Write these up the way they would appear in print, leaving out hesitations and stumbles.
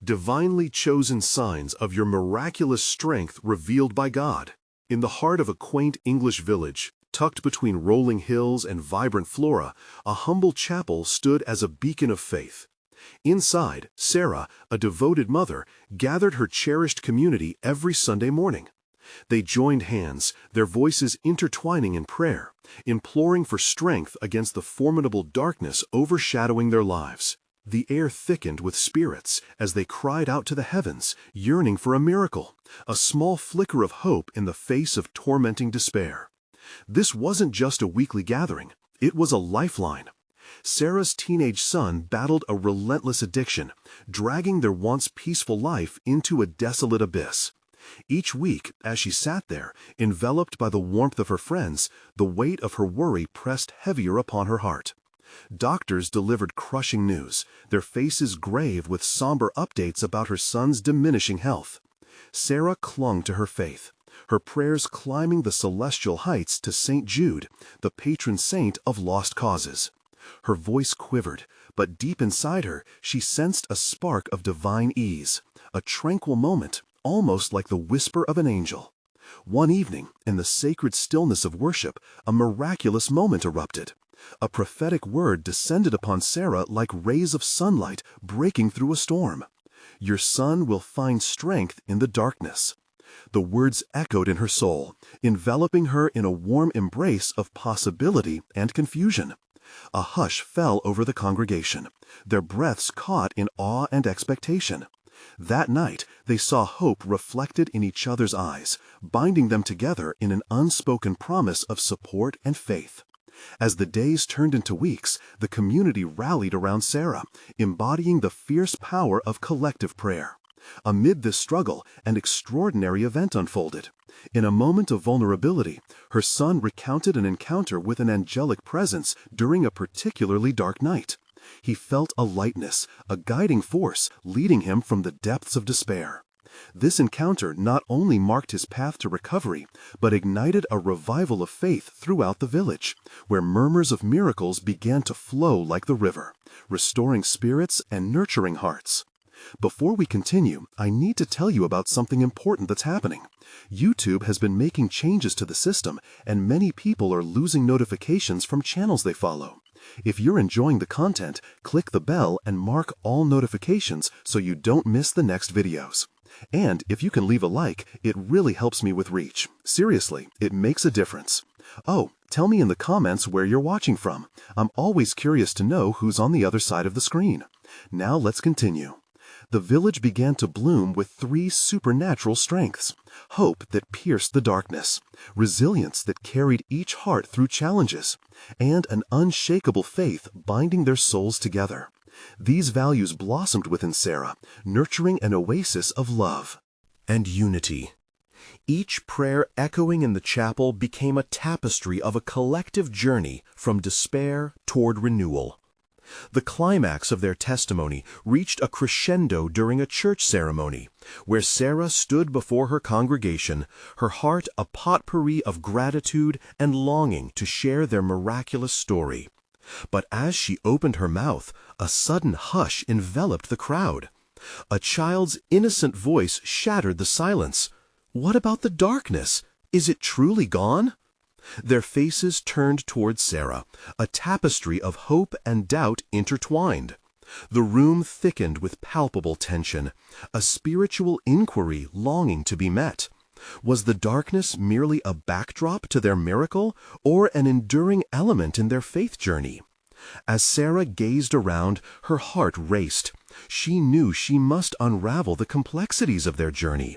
divinely chosen signs of your miraculous strength revealed by God. In the heart of a quaint English village, tucked between rolling hills and vibrant flora, a humble chapel stood as a beacon of faith. Inside, Sarah, a devoted mother, gathered her cherished community every Sunday morning. They joined hands, their voices intertwining in prayer, imploring for strength against the formidable darkness overshadowing their lives. The air thickened with spirits as they cried out to the heavens, yearning for a miracle, a small flicker of hope in the face of tormenting despair. This wasn't just a weekly gathering, it was a lifeline. Sarah's teenage son battled a relentless addiction, dragging their once peaceful life into a desolate abyss. Each week, as she sat there, enveloped by the warmth of her friends, the weight of her worry pressed heavier upon her heart. Doctors delivered crushing news, their faces grave with somber updates about her son's diminishing health. Sarah clung to her faith, her prayers climbing the celestial heights to St. Jude, the patron saint of lost causes. Her voice quivered, but deep inside her she sensed a spark of divine ease, a tranquil moment, almost like the whisper of an angel. One evening, in the sacred stillness of worship, a miraculous moment erupted. A prophetic word descended upon Sarah like rays of sunlight breaking through a storm. "Your son will find strength in the darkness." The words echoed in her soul, enveloping her in a warm embrace of possibility and confusion. A hush fell over the congregation, their breaths caught in awe and expectation. That night, they saw hope reflected in each other's eyes, binding them together in an unspoken promise of support and faith. As the days turned into weeks, the community rallied around Sarah, embodying the fierce power of collective prayer. Amid this struggle, an extraordinary event unfolded. In a moment of vulnerability, her son recounted an encounter with an angelic presence during a particularly dark night. He felt a lightness, a guiding force, leading him from the depths of despair. This encounter not only marked his path to recovery, but ignited a revival of faith throughout the village, where murmurs of miracles began to flow like the river, restoring spirits and nurturing hearts. Before we continue, I need to tell you about something important that's happening. YouTube has been making changes to the system, and many people are losing notifications from channels they follow. If you're enjoying the content, click the bell and mark all notifications so you don't miss the next videos. And if you can leave a like, it really helps me with reach. Seriously, it makes a difference. Oh, tell me in the comments where you're watching from. I'm always curious to know who's on the other side of the screen. Now let's continue. The village began to bloom with three supernatural strengths: hope that pierced the darkness, resilience that carried each heart through challenges, and an unshakable faith binding their souls together. These values blossomed within Sarah, nurturing an oasis of love and unity. Each prayer echoing in the chapel became a tapestry of a collective journey from despair toward renewal. The climax of their testimony reached a crescendo during a church ceremony, where Sarah stood before her congregation, her heart a potpourri of gratitude and longing to share their miraculous story. But as she opened her mouth, a sudden hush enveloped the crowd. A child's innocent voice shattered the silence. "What about the darkness? Is it truly gone?" Their faces turned toward Sarah, a tapestry of hope and doubt intertwined. The room thickened with palpable tension, a spiritual inquiry longing to be met. Was the darkness merely a backdrop to their miracle, or an enduring element in their faith journey? As Sarah gazed around, her heart raced. She knew she must unravel the complexities of their journey.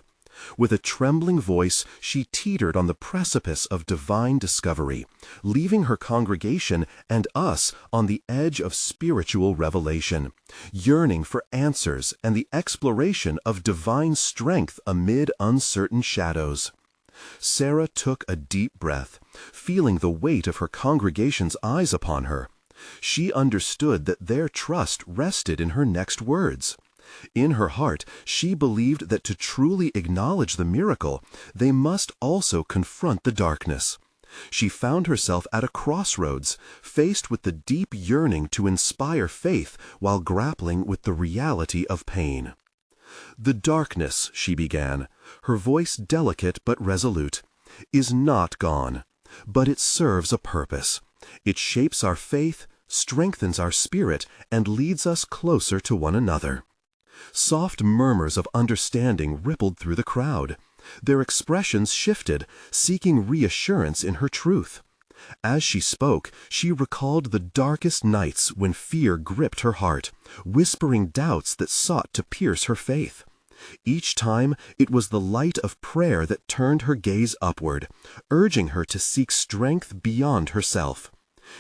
With a trembling voice, she teetered on the precipice of divine discovery, leaving her congregation and us on the edge of spiritual revelation, yearning for answers and the exploration of divine strength amid uncertain shadows. Sarah took a deep breath, feeling the weight of her congregation's eyes upon her. She understood that their trust rested in her next words. In her heart, she believed that to truly acknowledge the miracle, they must also confront the darkness. She found herself at a crossroads, faced with the deep yearning to inspire faith while grappling with the reality of pain. "The darkness," she began, her voice delicate but resolute, "is not gone, but it serves a purpose. It shapes our faith, strengthens our spirit, and leads us closer to one another." Soft murmurs of understanding rippled through the crowd. Their expressions shifted, seeking reassurance in her truth. As she spoke, she recalled the darkest nights when fear gripped her heart, whispering doubts that sought to pierce her faith. Each time, it was the light of prayer that turned her gaze upward, urging her to seek strength beyond herself.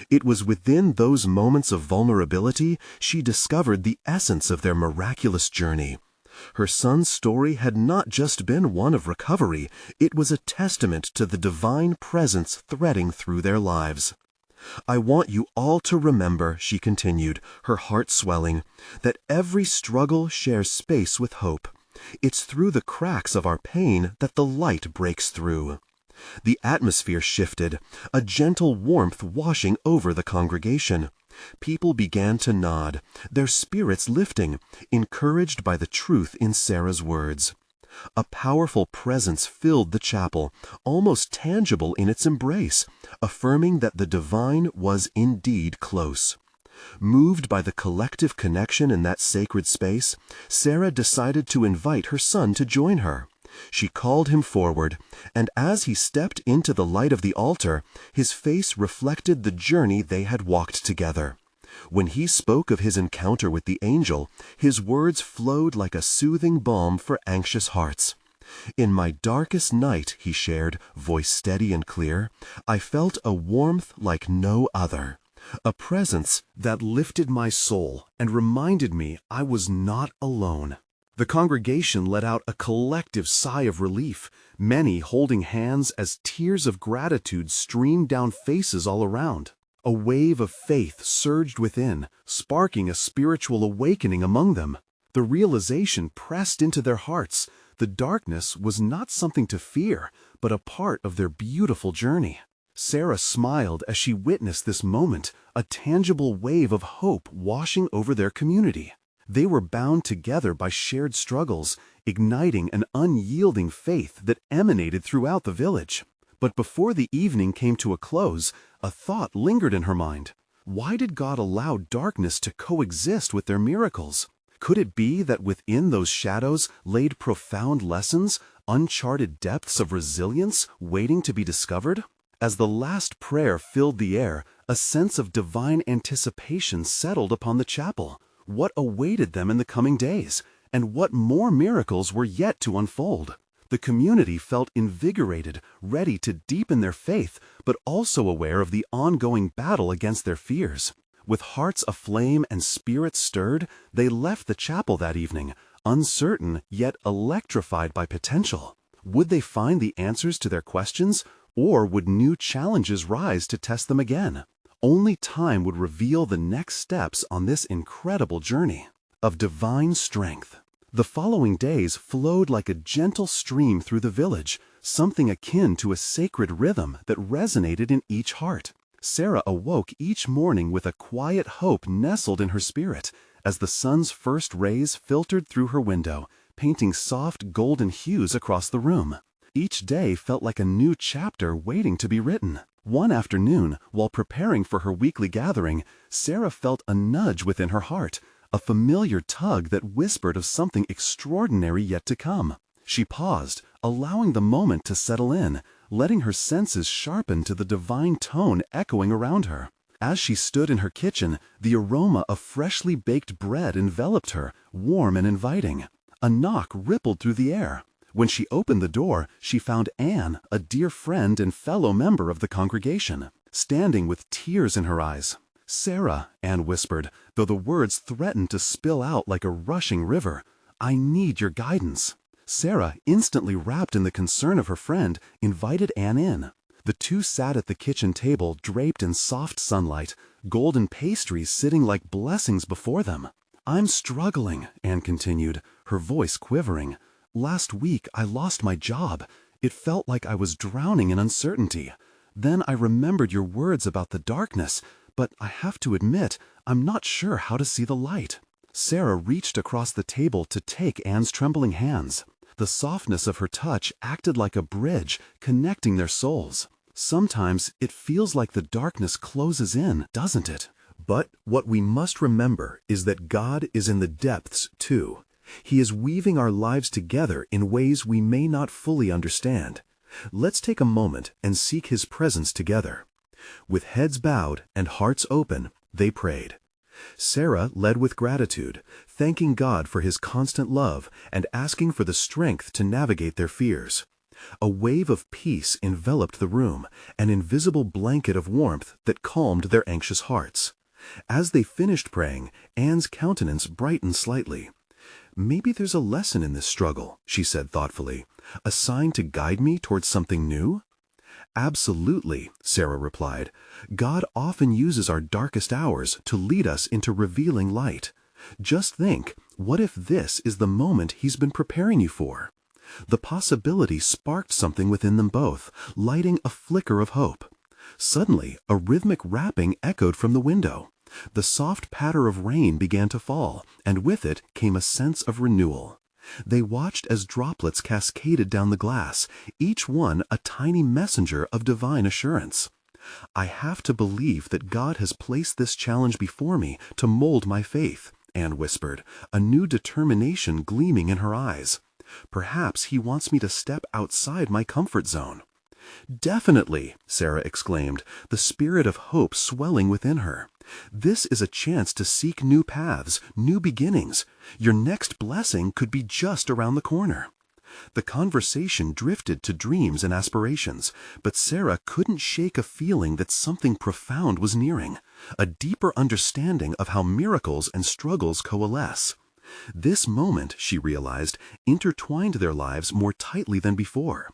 It was within those moments of vulnerability she discovered the essence of their miraculous journey. Her son's story had not just been one of recovery, it was a testament to the divine presence threading through their lives. "I want you all to remember," she continued, her heart swelling, "that every struggle shares space with hope. It's through the cracks of our pain that the light breaks through." The atmosphere shifted, a gentle warmth washing over the congregation. People began to nod, their spirits lifting, encouraged by the truth in Sarah's words. A powerful presence filled the chapel, almost tangible in its embrace, affirming that the divine was indeed close. Moved by the collective connection in that sacred space, Sarah decided to invite her son to join her. She called him forward, and as he stepped into the light of the altar, his face reflected the journey they had walked together. When he spoke of his encounter with the angel, his words flowed like a soothing balm for anxious hearts. "In my darkest night," he shared, voice steady and clear, "I felt a warmth like no other. A presence that lifted my soul and reminded me I was not alone." The congregation let out a collective sigh of relief, many holding hands as tears of gratitude streamed down faces all around. A wave of faith surged within, sparking a spiritual awakening among them. The realization pressed into their hearts: the darkness was not something to fear, but a part of their beautiful journey. Sarah smiled as she witnessed this moment, a tangible wave of hope washing over their community. They were bound together by shared struggles, igniting an unyielding faith that emanated throughout the village. But before the evening came to a close, a thought lingered in her mind. Why did God allow darkness to coexist with their miracles? Could it be that within those shadows laid profound lessons, uncharted depths of resilience waiting to be discovered? As the last prayer filled the air, a sense of divine anticipation settled upon the chapel. What awaited them in the coming days, and what more miracles were yet to unfold? The community felt invigorated, ready to deepen their faith, but also aware of the ongoing battle against their fears. With hearts aflame and spirits stirred, they left the chapel that evening, uncertain yet electrified by potential. Would they find the answers to their questions, or would new challenges rise to test them again? Only time would reveal the next steps on this incredible journey of divine strength. The following days flowed like a gentle stream through the village, something akin to a sacred rhythm that resonated in each heart. Sarah awoke each morning with a quiet hope nestled in her spirit, as the sun's first rays filtered through her window, painting soft golden hues across the room. Each day felt like a new chapter waiting to be written. One afternoon, while preparing for her weekly gathering, Sarah felt a nudge within her heart, a familiar tug that whispered of something extraordinary yet to come. She paused, allowing the moment to settle in, letting her senses sharpen to the divine tone echoing around her. As she stood in her kitchen, the aroma of freshly baked bread enveloped her, warm and inviting. A knock rippled through the air. When she opened the door, she found Anne, a dear friend and fellow member of the congregation, standing with tears in her eyes. "Sarah," Anne whispered, though the words threatened to spill out like a rushing river, "I need your guidance." Sarah, instantly wrapped in the concern of her friend, invited Anne in. The two sat at the kitchen table draped in soft sunlight, golden pastries sitting like blessings before them. "I'm struggling," Anne continued, her voice quivering. "Last week I lost my job. It felt like I was drowning in uncertainty. Then I remembered your words about the darkness, but I have to admit, I'm not sure how to see the light." Sarah reached across the table to take Anne's trembling hands. The softness of her touch acted like a bridge, connecting their souls. Sometimes it feels like the darkness closes in, doesn't it? But what we must remember is that God is in the depths too. He is weaving our lives together in ways we may not fully understand. Let's take a moment and seek His presence together. With heads bowed and hearts open, they prayed. Sarah led with gratitude, thanking God for His constant love and asking for the strength to navigate their fears. A wave of peace enveloped the room, an invisible blanket of warmth that calmed their anxious hearts. As they finished praying, Anne's countenance brightened slightly. "Maybe there's a lesson in this struggle," she said thoughtfully. "A sign to guide me towards something new?" "Absolutely," Sarah replied. "God often uses our darkest hours to lead us into revealing light. Just think, what if this is the moment He's been preparing you for?" The possibility sparked something within them both, lighting a flicker of hope. Suddenly, a rhythmic rapping echoed from the window. The soft patter of rain began to fall, and with it came a sense of renewal. They watched as droplets cascaded down the glass, each one a tiny messenger of divine assurance. "I have to believe that God has placed this challenge before me to mold my faith," Anne whispered, a new determination gleaming in her eyes. "Perhaps He wants me to step outside my comfort zone." "Definitely," Sarah exclaimed, the spirit of hope swelling within her. "This is a chance to seek new paths, new beginnings. Your next blessing could be just around the corner." The conversation drifted to dreams and aspirations, but Sarah couldn't shake a feeling that something profound was nearing, a deeper understanding of how miracles and struggles coalesce. This moment, she realized, intertwined their lives more tightly than before.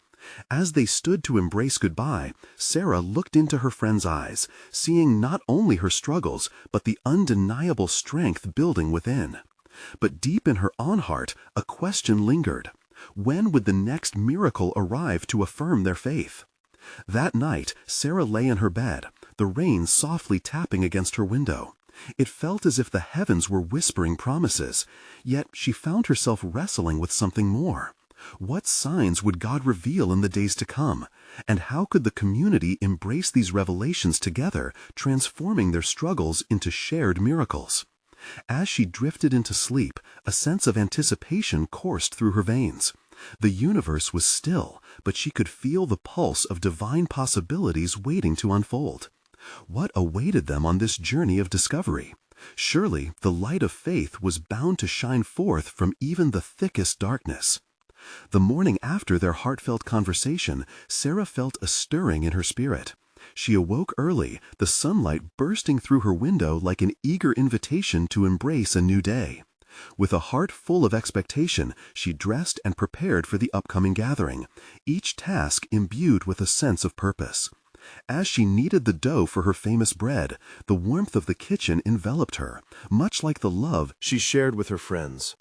As they stood to embrace goodbye, Sarah looked into her friend's eyes, seeing not only her struggles, but the undeniable strength building within. But deep in her own heart, a question lingered. When would the next miracle arrive to affirm their faith? That night, Sarah lay in her bed, the rain softly tapping against her window. It felt as if the heavens were whispering promises, yet she found herself wrestling with something more. What signs would God reveal in the days to come? And how could the community embrace these revelations together, transforming their struggles into shared miracles? As she drifted into sleep, a sense of anticipation coursed through her veins. The universe was still, but she could feel the pulse of divine possibilities waiting to unfold. What awaited them on this journey of discovery? Surely the light of faith was bound to shine forth from even the thickest darkness. The morning after their heartfelt conversation, Sarah felt a stirring in her spirit. She awoke early, the sunlight bursting through her window like an eager invitation to embrace a new day. With a heart full of expectation, she dressed and prepared for the upcoming gathering, each task imbued with a sense of purpose. As she kneaded the dough for her famous bread, the warmth of the kitchen enveloped her, much like the love she shared with her friends.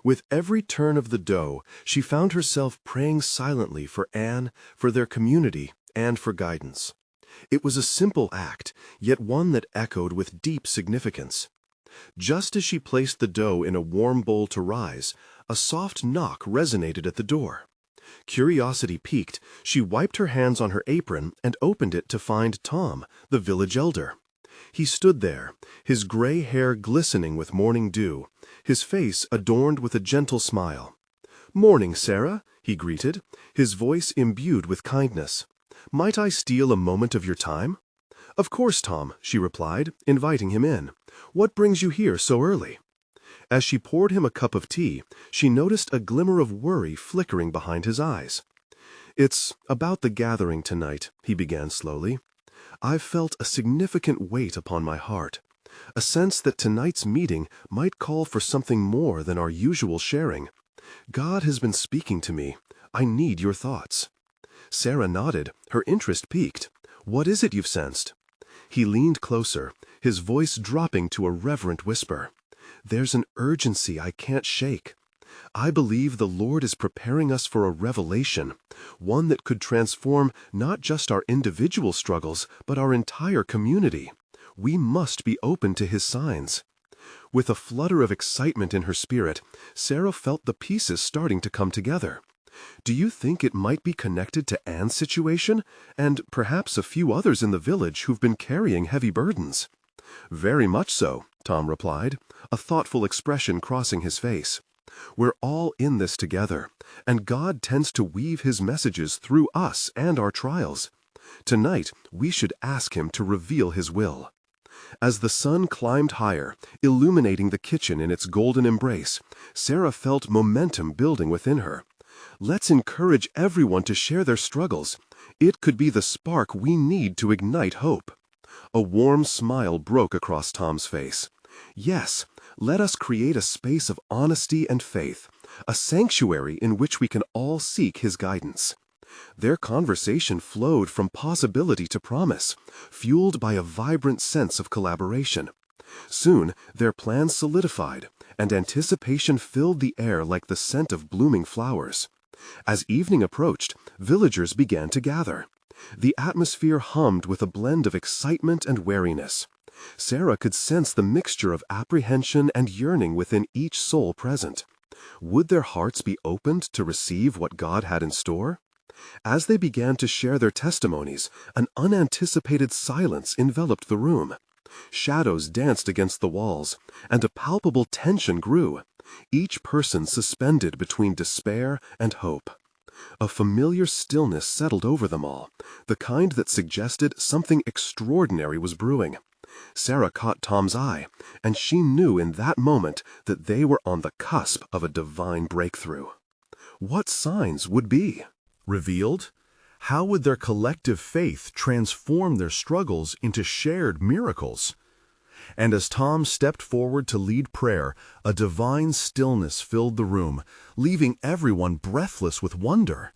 With every turn of the dough, she found herself praying silently for Anne, for their community, and for guidance. It was a simple act, yet one that echoed with deep significance. Just as she placed the dough in a warm bowl to rise, a soft knock resonated at the door. Curiosity piqued, she wiped her hands on her apron and opened it to find Tom, the village elder. He stood there, his gray hair glistening with morning dew, his face adorned with a gentle smile. "Morning, Sarah," he greeted, his voice imbued with kindness. "Might I steal a moment of your time?" "Of course, Tom," she replied, inviting him in. "What brings you here so early?" As she poured him a cup of tea, she noticed a glimmer of worry flickering behind his eyes. "It's about the gathering tonight," he began slowly. "I've felt a significant weight upon my heart, a sense that tonight's meeting might call for something more than our usual sharing. God has been speaking to me. I need your thoughts." Sarah nodded, her interest piqued. "What is it you've sensed?" He leaned closer, his voice dropping to a reverent whisper. "There's an urgency I can't shake. I believe the Lord is preparing us for a revelation, one that could transform not just our individual struggles, but our entire community. We must be open to His signs." With a flutter of excitement in her spirit, Sarah felt the pieces starting to come together. Do you think it might be connected to Anne's situation, and perhaps a few others in the village who've been carrying heavy burdens? Very much so, Tom replied, a thoughtful expression crossing his face. We're all in this together, and God tends to weave His messages through us and our trials. Tonight, we should ask Him to reveal His will. As the sun climbed higher, illuminating the kitchen in its golden embrace, Sarah felt momentum building within her. Let's encourage everyone to share their struggles. It could be the spark we need to ignite hope. A warm smile broke across Tom's face. Yes, let us create a space of honesty and faith, a sanctuary in which we can all seek His guidance. Their conversation flowed from possibility to promise, fueled by a vibrant sense of collaboration. Soon, their plans solidified, and anticipation filled the air like the scent of blooming flowers. As evening approached, villagers began to gather. The atmosphere hummed with a blend of excitement and wariness. Sarah could sense the mixture of apprehension and yearning within each soul present. Would their hearts be opened to receive what God had in store? As they began to share their testimonies, an unanticipated silence enveloped the room. Shadows danced against the walls, and a palpable tension grew, each person suspended between despair and hope. A familiar stillness settled over them all, the kind that suggested something extraordinary was brewing. Sarah caught Tom's eye, and she knew in that moment that they were on the cusp of a divine breakthrough. What signs would be revealed? How would their collective faith transform their struggles into shared miracles? And as Tom stepped forward to lead prayer, a divine stillness filled the room, leaving everyone breathless with wonder.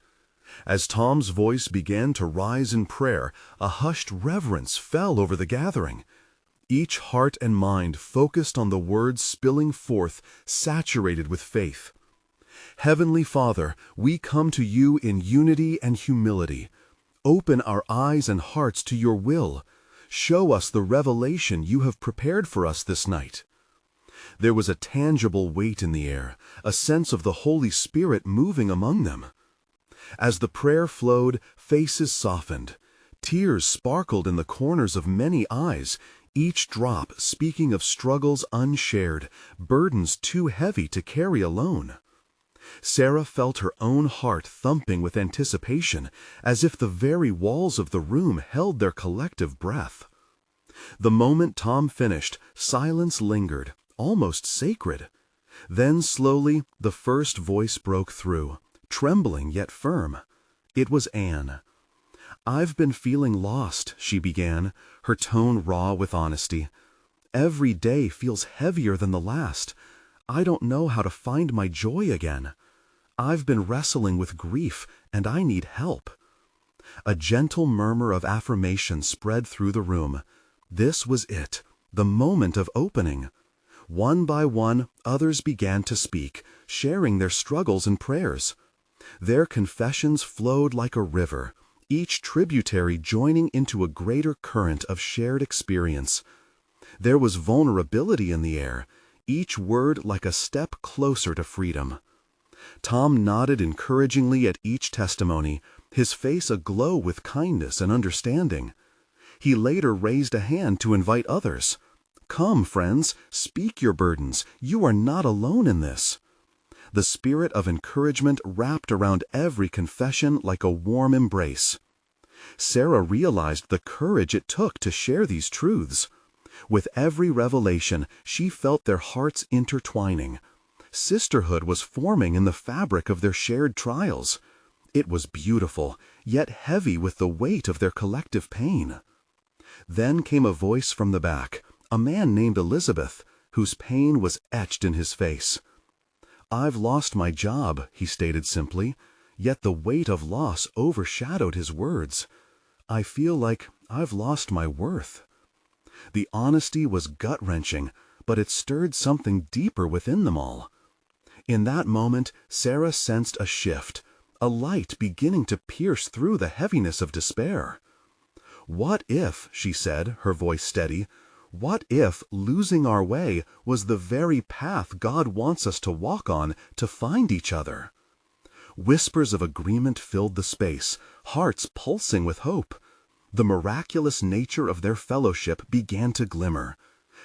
As Tom's voice began to rise in prayer, a hushed reverence fell over the gathering. Each heart and mind focused on the words spilling forth, saturated with faith. Heavenly Father, we come to you in unity and humility. Open our eyes and hearts to your will. Show us the revelation you have prepared for us this night. There was a tangible weight in the air, a sense of the Holy Spirit moving among them. As the prayer flowed, faces softened. Tears sparkled in the corners of many eyes, each drop speaking of struggles unshared, burdens too heavy to carry alone. Sarah felt her own heart thumping with anticipation, as if the very walls of the room held their collective breath. The moment Tom finished, silence lingered, almost sacred. Then slowly, the first voice broke through, trembling yet firm. It was Anne. "I've been feeling lost," she began, her tone raw with honesty. "Every day feels heavier than the last. I don't know how to find my joy again. I've been wrestling with grief, and I need help." A gentle murmur of affirmation spread through the room. This was it, the moment of opening. One by one, others began to speak, sharing their struggles and prayers. Their confessions flowed like a river, each tributary joining into a greater current of shared experience. There was vulnerability in the air, each word like a step closer to freedom. Tom nodded encouragingly at each testimony, his face aglow with kindness and understanding. He later raised a hand to invite others. "Come, friends, speak your burdens. You are not alone in this." The spirit of encouragement wrapped around every confession like a warm embrace. Sarah realized the courage it took to share these truths. With every revelation, she felt their hearts intertwining. Sisterhood was forming in the fabric of their shared trials. It was beautiful, yet heavy with the weight of their collective pain. Then came a voice from the back, a man named Elizabeth, whose pain was etched in his face. "I've lost my job," he stated simply, yet the weight of loss overshadowed his words. "I feel like I've lost my worth." The honesty was gut-wrenching, but it stirred something deeper within them all. In that moment, Sarah sensed a shift, a light beginning to pierce through the heaviness of despair. "What if," she said, her voice steady, What if losing our way was the very path God wants us to walk on to find each other? Whispers of agreement filled the space, hearts pulsing with hope. The miraculous nature of their fellowship began to glimmer.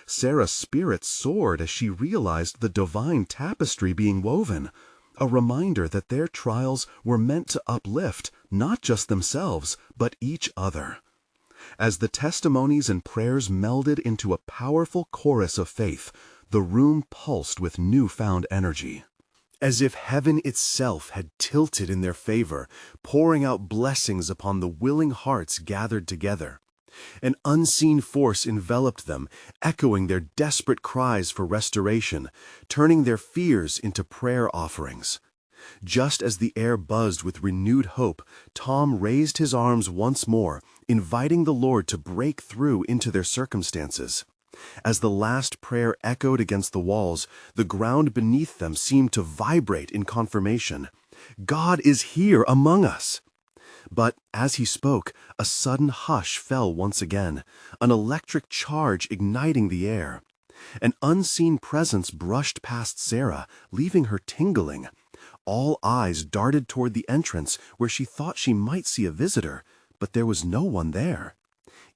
Sarah's spirit soared as she realized the divine tapestry being woven, a reminder that their trials were meant to uplift not just themselves, but each other. As the testimonies and prayers melded into a powerful chorus of faith, the room pulsed with newfound energy. As if heaven itself had tilted in their favor, pouring out blessings upon the willing hearts gathered together. An unseen force enveloped them, echoing their desperate cries for restoration, turning their fears into prayer offerings. Just as the air buzzed with renewed hope, Tom raised his arms once more, inviting the Lord to break through into their circumstances. As the last prayer echoed against the walls, the ground beneath them seemed to vibrate in confirmation. God is here among us. But as he spoke, a sudden hush fell once again, an electric charge igniting the air. An unseen presence brushed past Sarah, leaving her tingling. All eyes darted toward the entrance where she thought she might see a visitor, but there was no one there.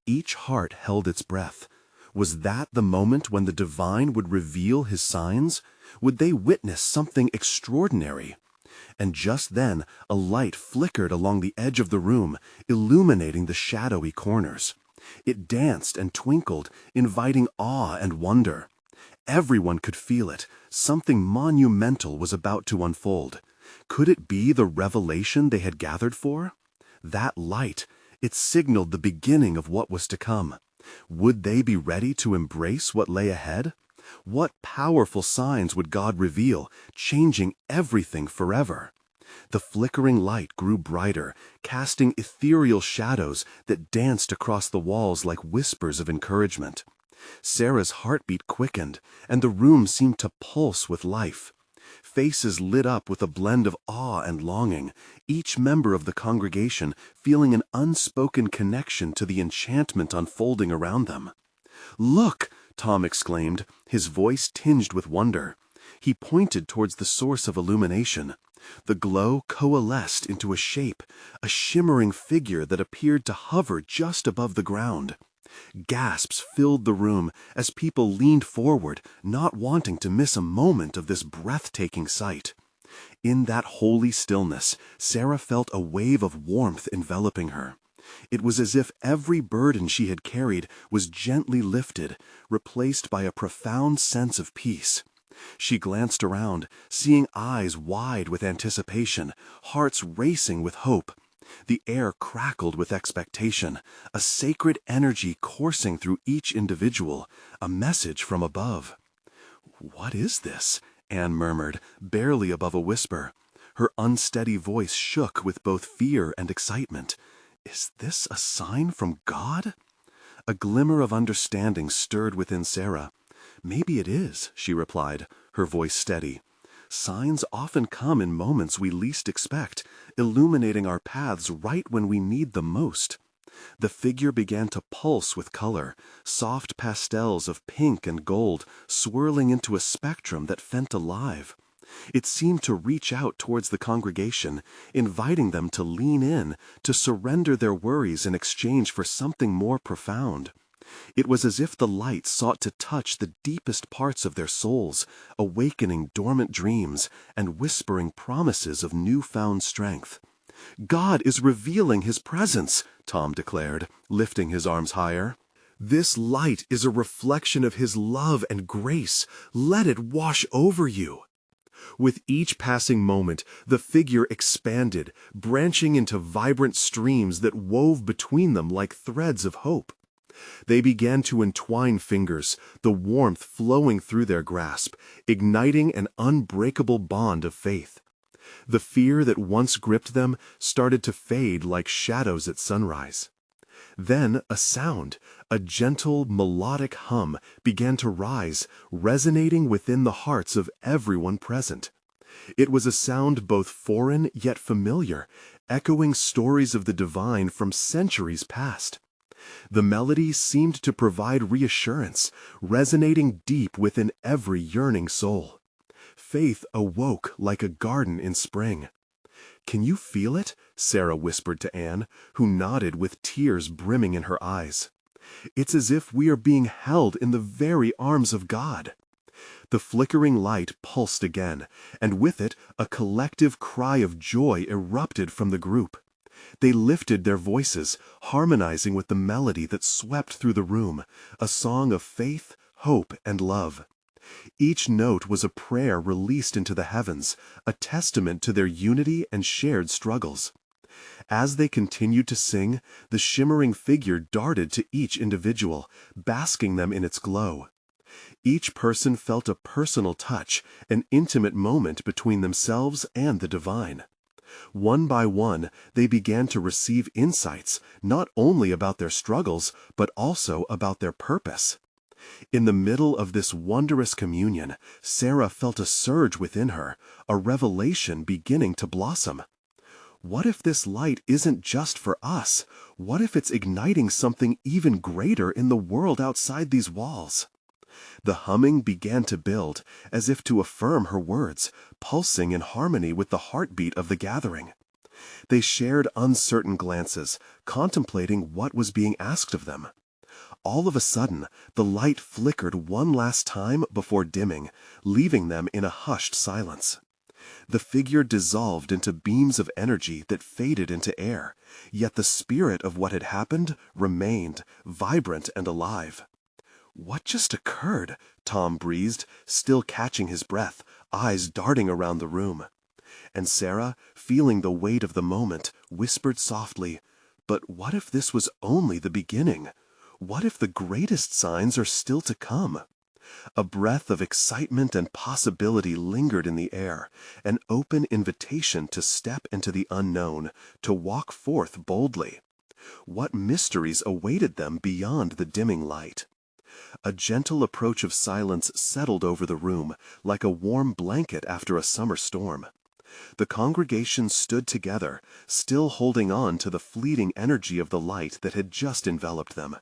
Each heart held its breath. Was that the moment when the divine would reveal his signs? Would they witness something extraordinary? And just then, a light flickered along the edge of the room, illuminating the shadowy corners. It danced and twinkled, inviting awe and wonder. Everyone could feel it. Something monumental was about to unfold. Could it be the revelation they had gathered for? That light, it signaled the beginning of what was to come. Would they be ready to embrace what lay ahead? What powerful signs would God reveal, changing everything forever? The flickering light grew brighter, casting ethereal shadows that danced across the walls like whispers of encouragement. Sarah's heartbeat quickened, and the room seemed to pulse with life. Faces lit up with a blend of awe and longing, each member of the congregation feeling an unspoken connection to the enchantment unfolding around them. "Look!" Tom exclaimed, his voice tinged with wonder. He pointed towards the source of illumination. The glow coalesced into a shape, a shimmering figure that appeared to hover just above the ground. Gasps filled the room as people leaned forward, not wanting to miss a moment of this breathtaking sight. In that holy stillness, Sarah felt a wave of warmth enveloping her. It was as if every burden she had carried was gently lifted, replaced by a profound sense of peace. She glanced around, seeing eyes wide with anticipation, hearts racing with hope. The air crackled with expectation, a sacred energy coursing through each individual, a message from above. "What is this?" Anne murmured, barely above a whisper. Her unsteady voice shook with both fear and excitement. "Is this a sign from God?" A glimmer of understanding stirred within Sarah. "Maybe it is," she replied, her voice steady. "Signs often come in moments we least expect, illuminating our paths right when we need them most." The figure began to pulse with color, soft pastels of pink and gold swirling into a spectrum that felt alive. It seemed to reach out towards the congregation, inviting them to lean in, to surrender their worries in exchange for something more profound. It was as if the light sought to touch the deepest parts of their souls, awakening dormant dreams and whispering promises of newfound strength. "God is revealing His presence," Tom declared, lifting his arms higher. "This light is a reflection of His love and grace. Let it wash over you." With each passing moment, the figure expanded, branching into vibrant streams that wove between them like threads of hope. They began to entwine fingers, the warmth flowing through their grasp, igniting an unbreakable bond of faith. The fear that once gripped them started to fade like shadows at sunrise. Then a sound, a gentle, melodic hum, began to rise, resonating within the hearts of everyone present. It was a sound both foreign yet familiar, echoing stories of the divine from centuries past. The melody seemed to provide reassurance, resonating deep within every yearning soul. Faith awoke like a garden in spring. "Can you feel it?" Sarah whispered to Anne, who nodded with tears brimming in her eyes. "It's as if we are being held in the very arms of God." The flickering light pulsed again, and with it a collective cry of joy erupted from the group. They lifted their voices, harmonizing with the melody that swept through the room, a song of faith, hope, and love. Each note was a prayer released into the heavens, a testament to their unity and shared struggles. As they continued to sing, the shimmering figure darted to each individual, basking them in its glow. Each person felt a personal touch, an intimate moment between themselves and the divine. One by one, they began to receive insights, not only about their struggles, but also about their purpose. In the middle of this wondrous communion, Sarah felt a surge within her, a revelation beginning to blossom. What if this light isn't just for us? What if it's igniting something even greater in the world outside these walls? The humming began to build, as if to affirm her words, pulsing in harmony with the heartbeat of the gathering. They shared uncertain glances, contemplating what was being asked of them. All of a sudden, the light flickered one last time before dimming, leaving them in a hushed silence. The figure dissolved into beams of energy that faded into air, yet the spirit of what had happened remained, vibrant and alive. "What just occurred?" Tom breathed, still catching his breath, eyes darting around the room. And Sarah, feeling the weight of the moment, whispered softly, "But what if this was only the beginning? What if the greatest signs are still to come?" A breath of excitement and possibility lingered in the air, an open invitation to step into the unknown, to walk forth boldly. What mysteries awaited them beyond the dimming light? A gentle approach of silence settled over the room, like a warm blanket after a summer storm. The congregation stood together, still holding on to the fleeting energy of the light that had just enveloped them.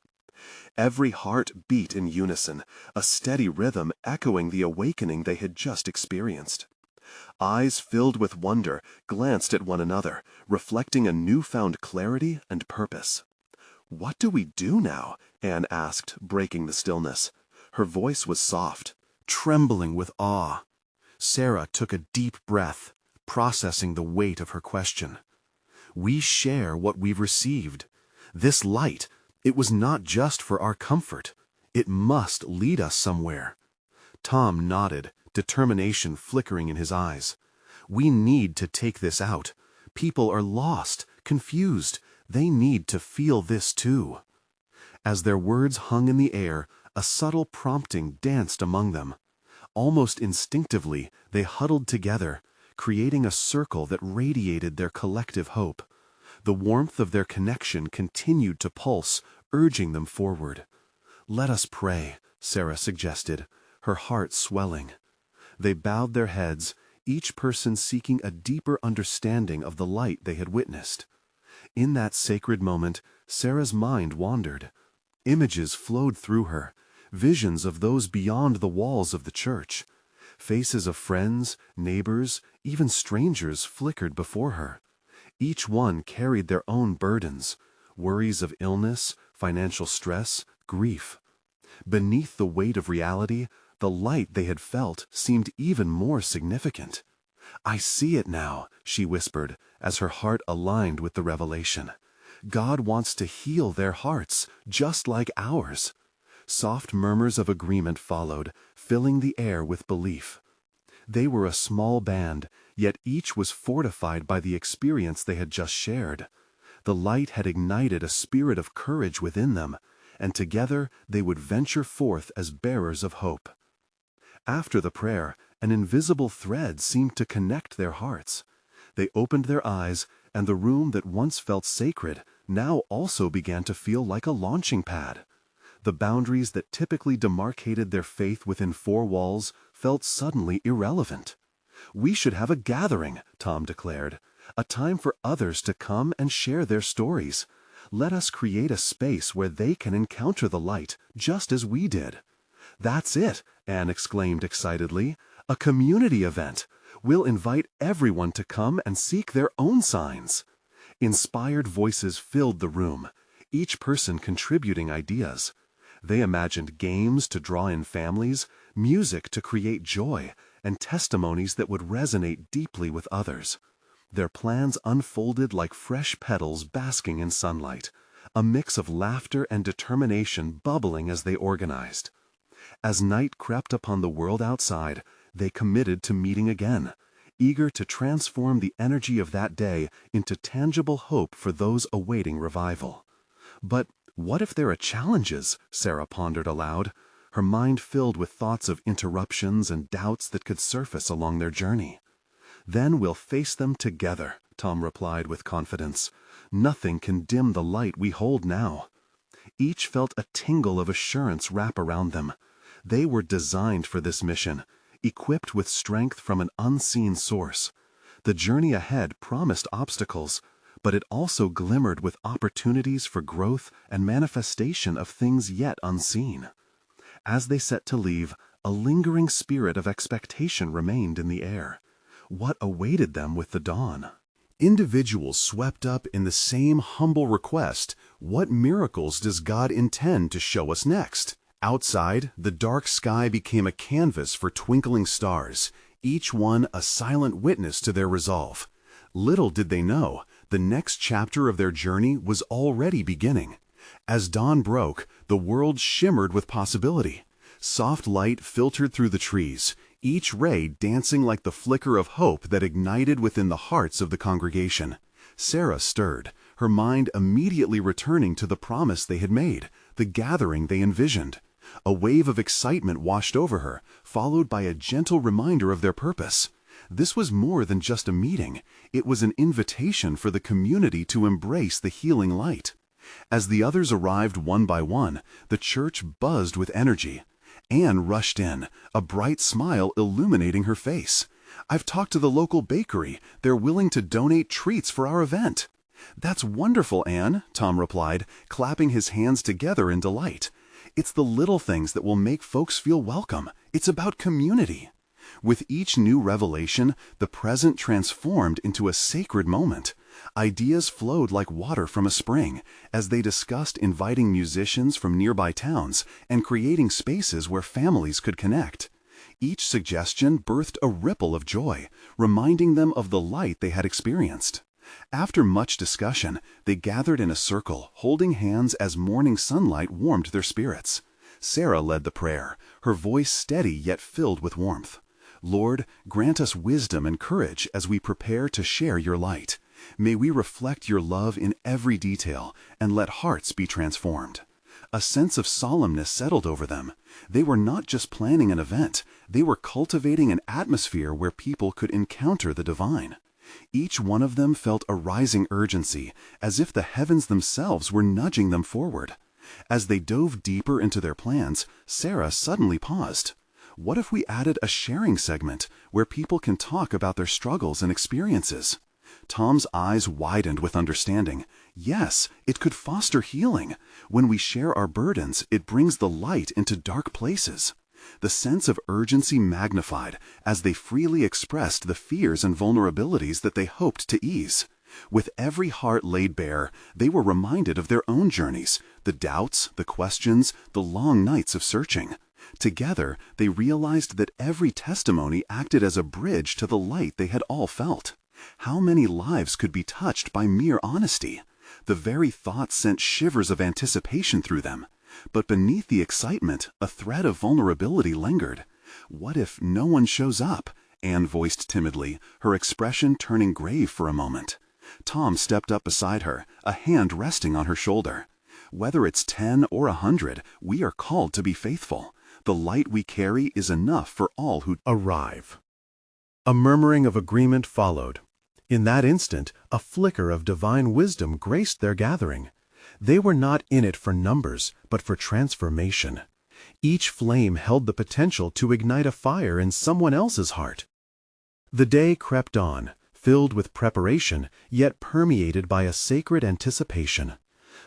Every heart beat in unison, a steady rhythm echoing the awakening they had just experienced. Eyes filled with wonder glanced at one another, reflecting a newfound clarity and purpose. "What do we do now?" Anne asked, breaking the stillness. Her voice was soft, trembling with awe. Sarah took a deep breath, processing the weight of her question. "We share what we've received. This light, it was not just for our comfort. It must lead us somewhere." Tom nodded, determination flickering in his eyes. "We need to take this out. People are lost, confused. They need to feel this too." As their words hung in the air, a subtle prompting danced among them. Almost instinctively, they huddled together, creating a circle that radiated their collective hope. The warmth of their connection continued to pulse, urging them forward. "Let us pray," Sarah suggested, her heart swelling. They bowed their heads, each person seeking a deeper understanding of the light they had witnessed. In that sacred moment, Sarah's mind wandered. Images flowed through her, visions of those beyond the walls of the church. Faces of friends, neighbors, even strangers flickered before her. Each one carried their own burdens, worries of illness, financial stress, grief. Beneath the weight of reality, the light they had felt seemed even more significant. "I see it now," she whispered, as her heart aligned with the revelation. "God wants to heal their hearts, just like ours." Soft murmurs of agreement followed, filling the air with belief. They were a small band, yet each was fortified by the experience they had just shared. The light had ignited a spirit of courage within them, and together they would venture forth as bearers of hope. After the prayer, an invisible thread seemed to connect their hearts. They opened their eyes, and the room that once felt sacred now also began to feel like a launching pad. The boundaries that typically demarcated their faith within four walls felt suddenly irrelevant. "We should have a gathering," Tom declared, "a time for others to come and share their stories. Let us create a space where they can encounter the light, just as we did." "That's it," Anne exclaimed excitedly. "A community event. We'll invite everyone to come and seek their own signs." Inspired voices filled the room, each person contributing ideas. They imagined games to draw in families, music to create joy, and testimonies that would resonate deeply with others. Their plans unfolded like fresh petals basking in sunlight, a mix of laughter and determination bubbling as they organized. As night crept upon the world outside, they committed to meeting again, eager to transform the energy of that day into tangible hope for those awaiting revival. "But what if there are challenges?" Sarah pondered aloud, her mind filled with thoughts of interruptions and doubts that could surface along their journey. "Then we'll face them together," Tom replied with confidence. "Nothing can dim the light we hold now." Each felt a tingle of assurance wrap around them. They were designed for this mission, equipped with strength from an unseen source. The journey ahead promised obstacles, but it also glimmered with opportunities for growth and manifestation of things yet unseen. As they set to leave, a lingering spirit of expectation remained in the air. What awaited them with the dawn? Individuals swept up in the same humble request, "What miracles does God intend to show us next?" Outside, the dark sky became a canvas for twinkling stars, each one a silent witness to their resolve. Little did they know, the next chapter of their journey was already beginning. As dawn broke, the world shimmered with possibility. Soft light filtered through the trees, each ray dancing like the flicker of hope that ignited within the hearts of the congregation. Sarah stirred, her mind immediately returning to the promise they had made, the gathering they envisioned. A wave of excitement washed over her, followed by a gentle reminder of their purpose. This was more than just a meeting. It was an invitation for the community to embrace the healing light. As the others arrived one by one, the church buzzed with energy. Anne rushed in, a bright smile illuminating her face. "I've talked to the local bakery. They're willing to donate treats for our event." "That's wonderful, Anne," Tom replied, clapping his hands together in delight. "It's the little things that will make folks feel welcome. It's about community." With each new revelation, the present transformed into a sacred moment. Ideas flowed like water from a spring, as they discussed inviting musicians from nearby towns and creating spaces where families could connect. Each suggestion birthed a ripple of joy, reminding them of the light they had experienced. After much discussion, they gathered in a circle, holding hands as morning sunlight warmed their spirits. Sarah led the prayer, her voice steady yet filled with warmth. "Lord, grant us wisdom and courage as we prepare to share your light. May we reflect your love in every detail and let hearts be transformed." A sense of solemnness settled over them. They were not just planning an event, they were cultivating an atmosphere where people could encounter the divine. Each one of them felt a rising urgency, as if the heavens themselves were nudging them forward. As they dove deeper into their plans, Sarah suddenly paused. "What if we added a sharing segment where people can talk about their struggles and experiences?" Tom's eyes widened with understanding. Yes, it could foster healing. When we share our burdens, it brings the light into dark places. The sense of urgency magnified as they freely expressed the fears and vulnerabilities that they hoped to ease. With every heart laid bare, they were reminded of their own journeys, the doubts, the questions, the long nights of searching. Together, they realized that every testimony acted as a bridge to the light they had all felt. How many lives could be touched by mere honesty? The very thought sent shivers of anticipation through them. But beneath the excitement, a thread of vulnerability lingered. "What if no one shows up?" Anne voiced timidly, her expression turning grave for a moment. Tom stepped up beside her, a hand resting on her shoulder. "Whether it's 10 or 100, we are called to be faithful. The light we carry is enough for all who arrive." A murmuring of agreement followed. In that instant, a flicker of divine wisdom graced their gathering. They were not in it for numbers, but for transformation. Each flame held the potential to ignite a fire in someone else's heart. The day crept on, filled with preparation, yet permeated by a sacred anticipation.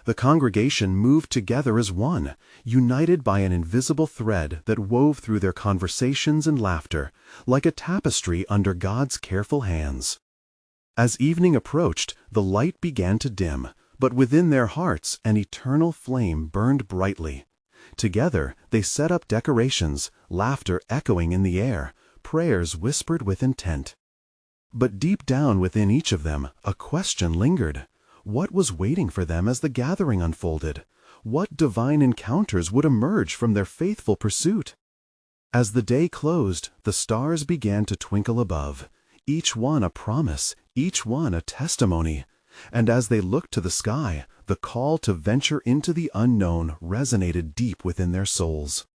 The congregation moved together as one, united by an invisible thread that wove through their conversations and laughter, like a tapestry under God's careful hands. As evening approached, the light began to dim, but within their hearts an eternal flame burned brightly. Together they set up decorations, laughter echoing in the air, prayers whispered with intent. But deep down within each of them, a question lingered. What was waiting for them as the gathering unfolded? What divine encounters would emerge from their faithful pursuit? As the day closed, the stars began to twinkle above, each one a promise, each one a testimony. And as they looked to the sky, the call to venture into the unknown resonated deep within their souls.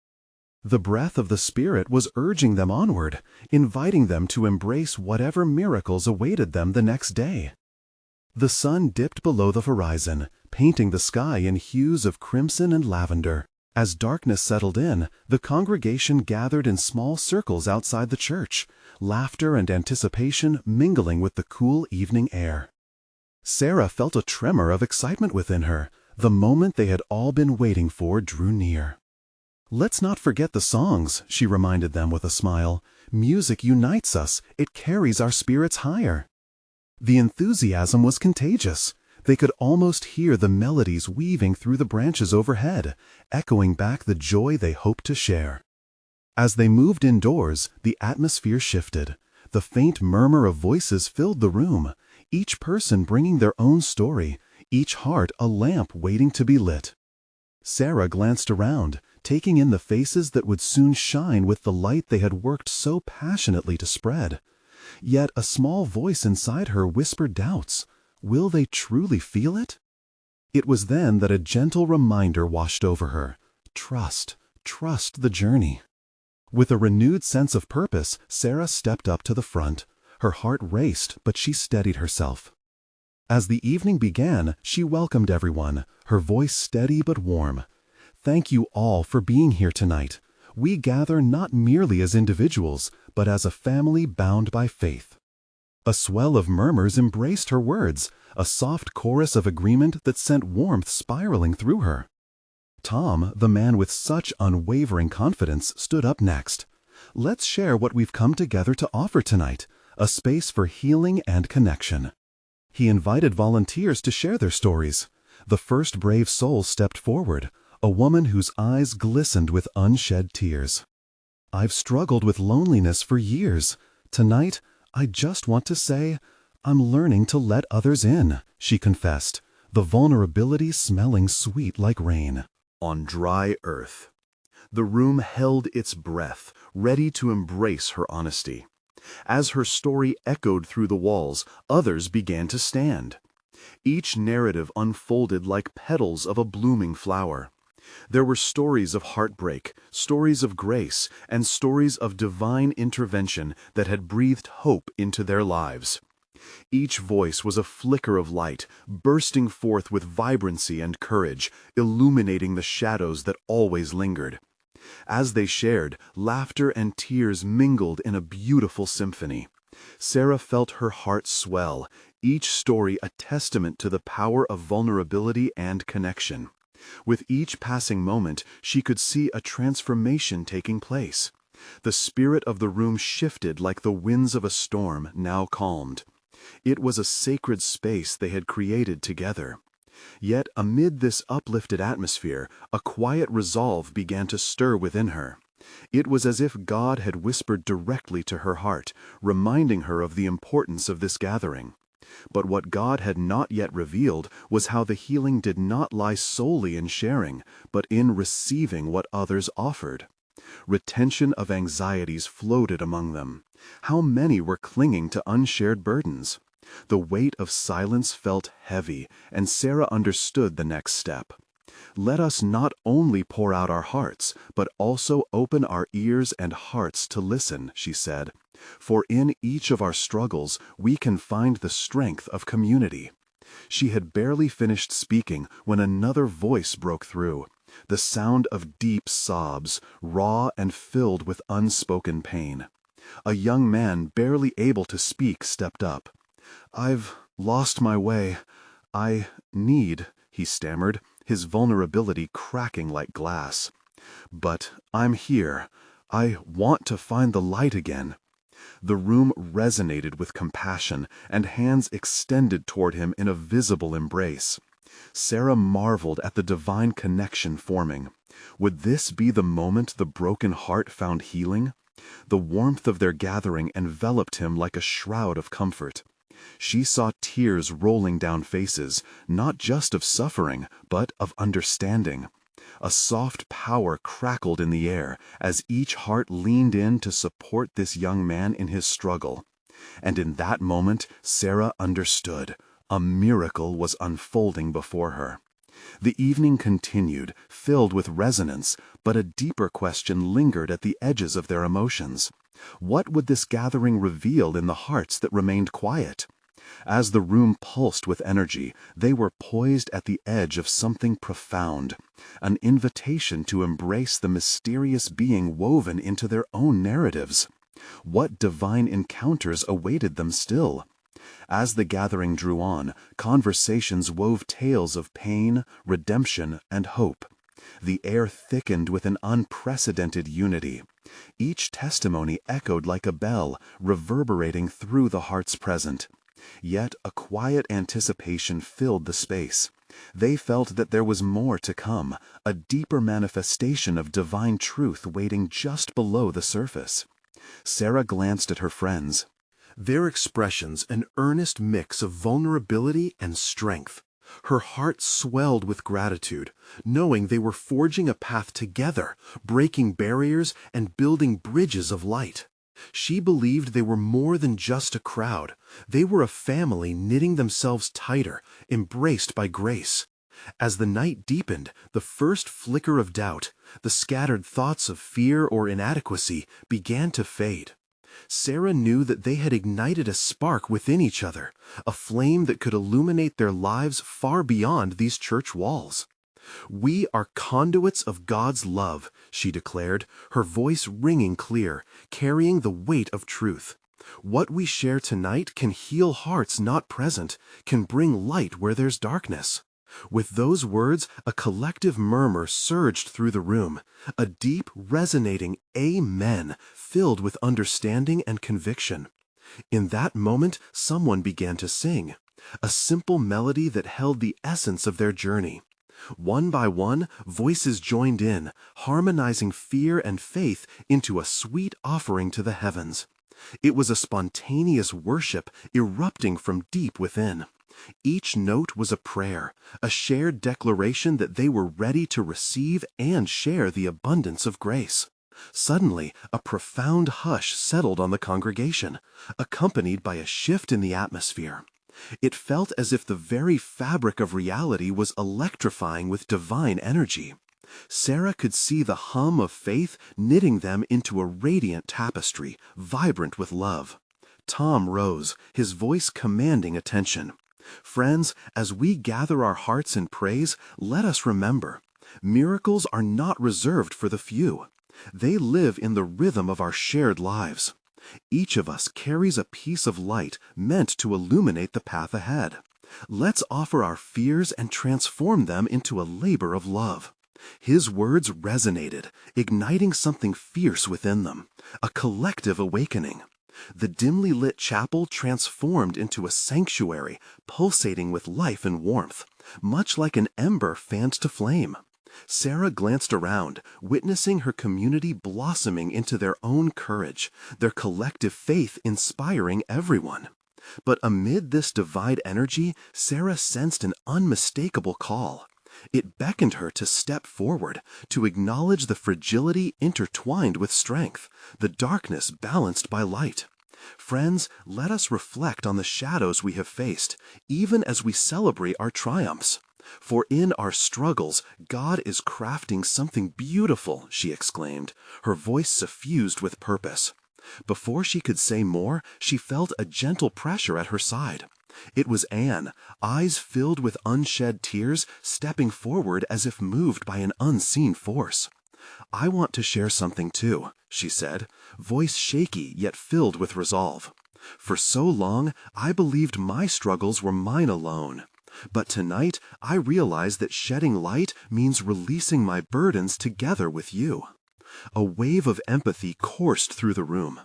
The breath of the Spirit was urging them onward, inviting them to embrace whatever miracles awaited them the next day. The sun dipped below the horizon, painting the sky in hues of crimson and lavender. As darkness settled in, the congregation gathered in small circles outside the church, laughter and anticipation mingling with the cool evening air. Sarah felt a tremor of excitement within her. The moment they had all been waiting for drew near. "Let's not forget the songs," she reminded them with a smile. "Music unites us, it carries our spirits higher." The enthusiasm was contagious. They could almost hear the melodies weaving through the branches overhead, echoing back the joy they hoped to share. As they moved indoors, the atmosphere shifted. The faint murmur of voices filled the room, each person bringing their own story, each heart a lamp waiting to be lit. Sarah glanced around, taking in the faces that would soon shine with the light they had worked so passionately to spread. Yet a small voice inside her whispered doubts. Will they truly feel it? It was then that a gentle reminder washed over her. Trust the journey. With a renewed sense of purpose, Sarah stepped up to the front. Her heart raced, but she steadied herself. As the evening began, she welcomed everyone, her voice steady but warm. "Thank you all for being here tonight. We gather not merely as individuals, but as a family bound by faith." A swell of murmurs embraced her words, a soft chorus of agreement that sent warmth spiraling through her. Tom, the man with such unwavering confidence, stood up next. "Let's share what we've come together to offer tonight, a space for healing and connection." He invited volunteers to share their stories. The first brave soul stepped forward, a woman whose eyes glistened with unshed tears. "I've struggled with loneliness for years. Tonight, I just want to say, I'm learning to let others in," she confessed, the vulnerability smelling sweet like rain. On dry earth. The room held its breath, ready to embrace her honesty. As her story echoed through the walls, others began to stand. Each narrative unfolded like petals of a blooming flower. There were stories of heartbreak, stories of grace, and stories of divine intervention that had breathed hope into their lives. Each voice was a flicker of light, bursting forth with vibrancy and courage, illuminating the shadows that always lingered. As they shared, laughter and tears mingled in a beautiful symphony. Sarah felt her heart swell, each story a testament to the power of vulnerability and connection. With each passing moment, she could see a transformation taking place. The spirit of the room shifted like the winds of a storm, now calmed. It was a sacred space they had created together. Yet amid this uplifted atmosphere, a quiet resolve began to stir within her. It was as if God had whispered directly to her heart, reminding her of the importance of this gathering. But what God had not yet revealed was how the healing did not lie solely in sharing, but in receiving what others offered. Retention of anxieties floated among them. How many were clinging to unshared burdens? The weight of silence felt heavy, and Sarah understood the next step. Let us not only pour out our hearts, but also open our ears and hearts to listen, she said. For in each of our struggles, we can find the strength of community. She had barely finished speaking when another voice broke through. The sound of deep sobs, raw and filled with unspoken pain. A young man, barely able to speak, stepped up. "I've lost my way. I need he stammered, his vulnerability cracking like glass. "But I'm here. I want to find the light again." The room resonated with compassion, and hands extended toward him in a visible embrace. Sarah marveled at the divine connection forming. Would this be the moment the broken heart found healing? The warmth of their gathering enveloped him like a shroud of comfort. She saw tears rolling down faces, not just of suffering, but of understanding. A soft power crackled in the air as each heart leaned in to support this young man in his struggle. And in that moment, Sarah understood. A miracle was unfolding before her. The evening continued, filled with resonance, but a deeper question lingered at the edges of their emotions. What would this gathering reveal in the hearts that remained quiet? As the room pulsed with energy, they were poised at the edge of something profound, an invitation to embrace the mysterious being woven into their own narratives. What divine encounters awaited them still? As the gathering drew on, conversations wove tales of pain, redemption, and hope. The air thickened with an unprecedented unity. Each testimony echoed like a bell, reverberating through the hearts present. Yet a quiet anticipation filled the space. They felt that there was more to come, a deeper manifestation of divine truth waiting just below the surface. Sarah glanced at her friends. Their expressions an earnest mix of vulnerability and strength. Her heart swelled with gratitude, knowing they were forging a path together, breaking barriers and building bridges of light. She believed they were more than just a crowd. They were a family knitting themselves tighter, embraced by grace. As the night deepened, the first flicker of doubt, the scattered thoughts of fear or inadequacy, began to fade. Sarah knew that they had ignited a spark within each other, a flame that could illuminate their lives far beyond these church walls. "We are conduits of God's love," she declared, her voice ringing clear, carrying the weight of truth. "What we share tonight can heal hearts not present, can bring light where there's darkness." With those words, a collective murmur surged through the room, a deep, resonating amen filled with understanding and conviction. In that moment, someone began to sing, a simple melody that held the essence of their journey. One by one, voices joined in, harmonizing fear and faith into a sweet offering to the heavens. It was a spontaneous worship erupting from deep within. Each note was a prayer, a shared declaration that they were ready to receive and share the abundance of grace. Suddenly, a profound hush settled on the congregation, accompanied by a shift in the atmosphere. It felt as if the very fabric of reality was electrifying with divine energy. Sarah could see the hum of faith knitting them into a radiant tapestry, vibrant with love. Tom rose, his voice commanding attention. "Friends, as we gather our hearts in praise, let us remember, miracles are not reserved for the few. They live in the rhythm of our shared lives. Each of us carries a piece of light meant to illuminate the path ahead. Let's offer our fears and transform them into a labor of love." His words resonated, igniting something fierce within them, a collective awakening. The dimly lit chapel transformed into a sanctuary, pulsating with life and warmth, much like an ember fanned to flame. Sarah glanced around, witnessing her community blossoming into their own courage, their collective faith inspiring everyone. But amid this divine energy, Sarah sensed an unmistakable call. It beckoned her to step forward, to acknowledge the fragility intertwined with strength, the darkness balanced by light. Friends, let us reflect on the shadows we have faced, even as we celebrate our triumphs. For in our struggles, God is crafting something beautiful, she exclaimed, her voice suffused with purpose. Before she could say more, she felt a gentle pressure at her side. It was Anne, eyes filled with unshed tears, stepping forward as if moved by an unseen force. "I want to share something too," she said, voice shaky yet filled with resolve. "For so long, I believed my struggles were mine alone. But tonight, I realize that shedding light means releasing my burdens together with you." A wave of empathy coursed through the room.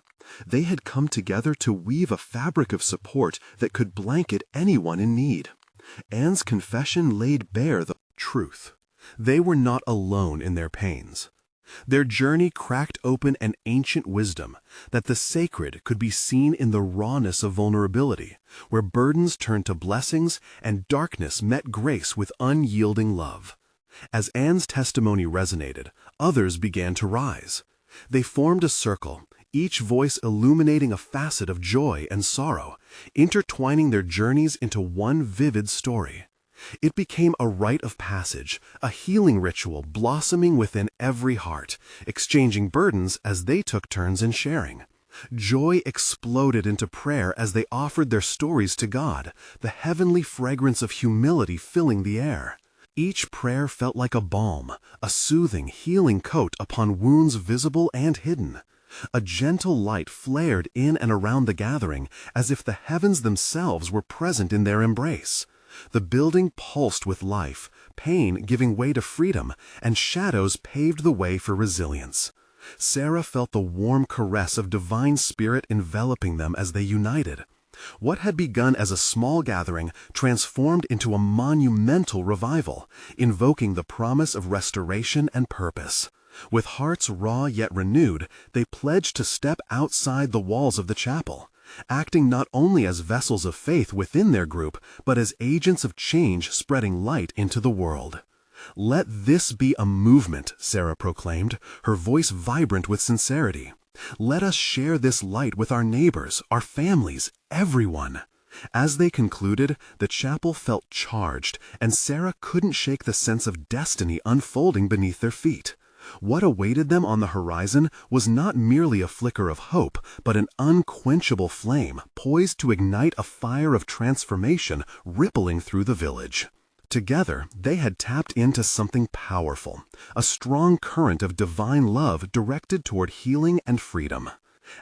They had come together to weave a fabric of support that could blanket anyone in need. Anne's confession laid bare the truth. They were not alone in their pains. Their journey cracked open an ancient wisdom that the sacred could be seen in the rawness of vulnerability, where burdens turned to blessings and darkness met grace with unyielding love. As Anne's testimony resonated, others began to rise. They formed a circle, each voice illuminating a facet of joy and sorrow, intertwining their journeys into one vivid story. It became a rite of passage, a healing ritual blossoming within every heart, exchanging burdens as they took turns in sharing. Joy exploded into prayer as they offered their stories to God, the heavenly fragrance of humility filling the air. Each prayer felt like a balm, a soothing, healing coat upon wounds visible and hidden. A gentle light flared in and around the gathering, as if the heavens themselves were present in their embrace. The building pulsed with life, pain giving way to freedom, and shadows paved the way for resilience. Sarah felt the warm caress of divine spirit enveloping them as they united. What had begun as a small gathering transformed into a monumental revival, invoking the promise of restoration and purpose. With hearts raw yet renewed, they pledged to step outside the walls of the chapel, acting not only as vessels of faith within their group, but as agents of change spreading light into the world. "Let this be a movement," Sarah proclaimed, her voice vibrant with sincerity. "Let us share this light with our neighbors, our families, everyone." As they concluded, the chapel felt charged, and Sarah couldn't shake the sense of destiny unfolding beneath their feet. What awaited them on the horizon was not merely a flicker of hope, but an unquenchable flame poised to ignite a fire of transformation rippling through the village. Together, they had tapped into something powerful, a strong current of divine love directed toward healing and freedom.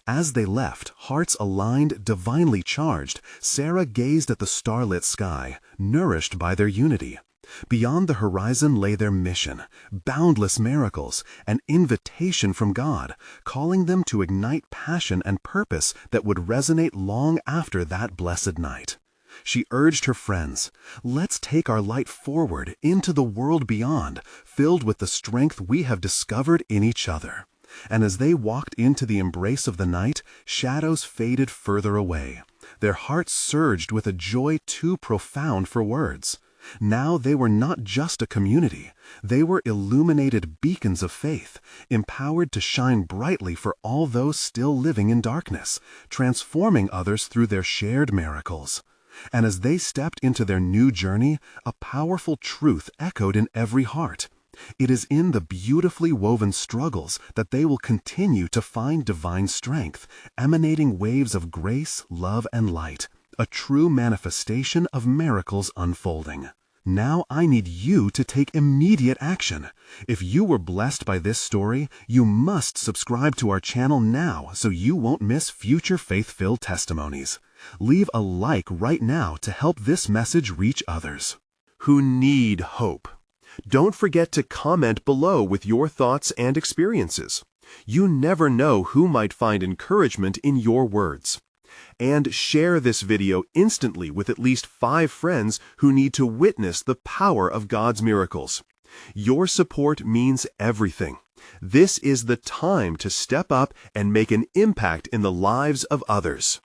As they left, hearts aligned, divinely charged, Sarah gazed at the starlit sky, nourished by their unity. Beyond the horizon lay their mission, boundless miracles, an invitation from God, calling them to ignite passion and purpose that would resonate long after that blessed night. She urged her friends, "Let's take our light forward into the world beyond, filled with the strength we have discovered in each other." And as they walked into the embrace of the night, shadows faded further away. Their hearts surged with a joy too profound for words. Now they were not just a community. They were illuminated beacons of faith, empowered to shine brightly for all those still living in darkness, transforming others through their shared miracles. And as they stepped into their new journey, a powerful truth echoed in every heart. It is in the beautifully woven struggles that they will continue to find divine strength, emanating waves of grace, love, and light, a true manifestation of miracles unfolding. Now I need you to take immediate action. If you were blessed by this story, you must subscribe to our channel now so you won't miss future faith-filled testimonies. Leave a like right now to help this message reach others who need hope. Don't forget to comment below with your thoughts and experiences. You never know who might find encouragement in your words. And share this video instantly with at least 5 friends who need to witness the power of God's miracles. Your support means everything. This is the time to step up and make an impact in the lives of others.